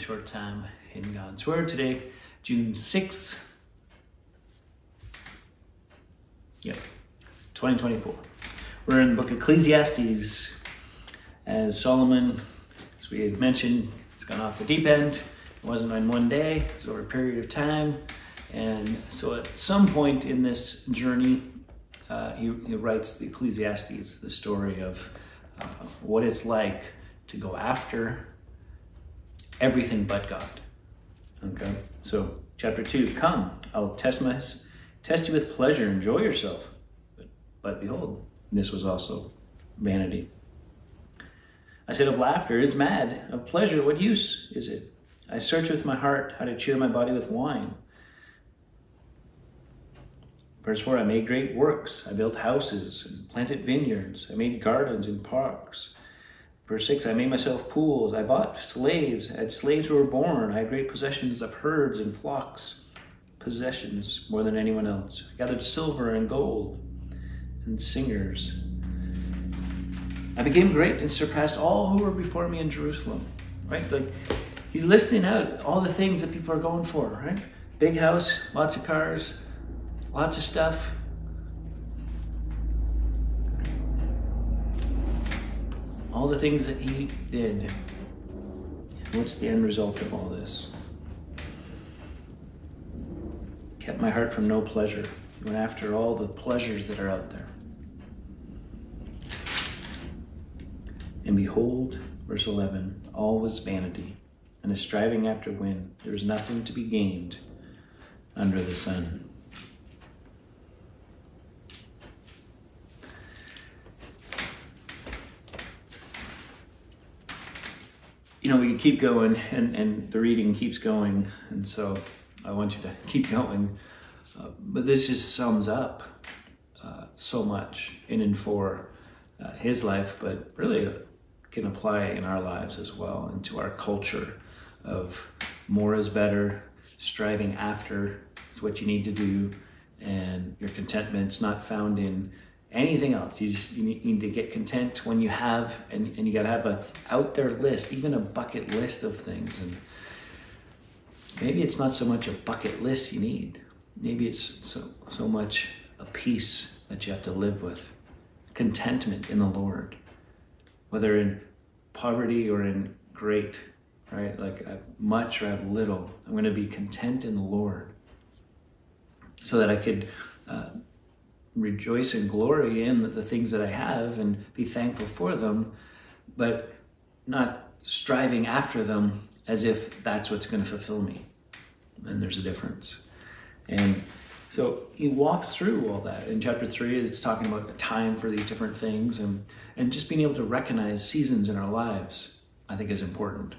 short time in God's Word today, June 6th. 2024. We're in the book of Ecclesiastes. As Solomon, as we had mentioned, has gone off the deep end. It wasn't in one day, it was over a period of time. And so at some point in this journey, he writes the Ecclesiastes, the story of what it's like to go after everything but God. Okay, so chapter 2, come, I'll test you with pleasure, enjoy yourself. But behold, this was also vanity. I said of laughter, it's mad. Of pleasure, what use is it? I search with my heart how to cheer my body with wine. Verse 4, I made great works. I built houses and planted vineyards. I made gardens and parks. Verse 6, I made myself pools. I bought slaves. I had slaves who were born. I had great possessions of herds and flocks. Possessions more than anyone else. I gathered silver and gold and singers. I became great and surpassed all who were before me in Jerusalem. Right? Like he's listing out all the things that people are going for, right? Big house, lots of cars, lots of stuff. All the things that he did. What's the end result of all this? Kept my heart from no pleasure. Went after all the pleasures that are out there. And behold, verse 11, all was vanity, and a striving after wind. There was nothing to be gained under the sun. You know, we can keep going, and the reading keeps going, and so I want you to keep going. But this just sums up so much in and for his life, but really can apply in our lives as well, into our culture of more is better, striving after is what you need to do, and your contentment's not found in anything else. You need to get content when you have, and you got to have a out there list, even a bucket list of things. And maybe it's not so much a bucket list you need. Maybe it's so much a peace that you have to live with. Contentment in the Lord, whether in poverty or in great, right? Like I have much or I have little. I'm going to be content in the Lord so that I could rejoice and glory in the things that I have and be thankful for them, but not striving after them as if that's what's going to fulfill me. And there's a difference. And so he walks through all that. In chapter 3, it's talking about a time for these different things, and just being able to recognize seasons in our lives, I think is important.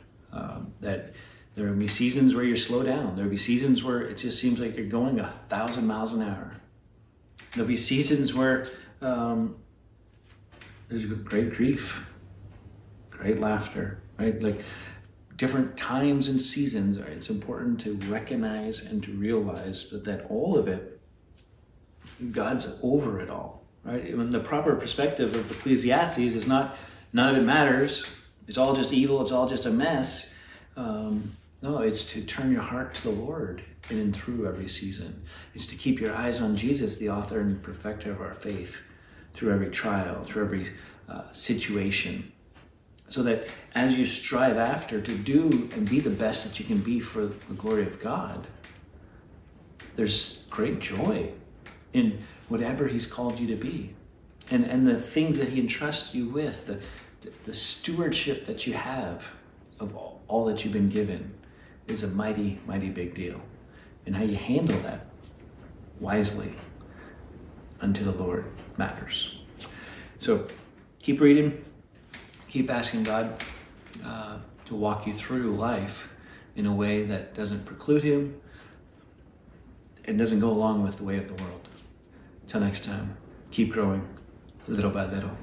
That there will be seasons where you slow down. There will be seasons where it just seems like you're going 1,000 miles an hour. There'll be seasons where there's great grief, great laughter, right? Like different times and seasons. It's important to recognize and to realize that all of it, God's over it all, right? When the proper perspective of Ecclesiastes is none of it matters. It's all just evil. It's all just a mess. No, it's to turn your heart to the Lord in and through every season. It's to keep your eyes on Jesus, the author and perfecter of our faith, through every trial, through every situation. So that as you strive after to do and be the best that you can be for the glory of God, there's great joy in whatever he's called you to be. And the things that he entrusts you with, the stewardship that you have of all that you've been given is a mighty, mighty big deal. And how you handle that wisely unto the Lord matters. So keep reading. Keep asking God to walk you through life in a way that doesn't preclude him and doesn't go along with the way of the world. Till next time, keep growing little by little.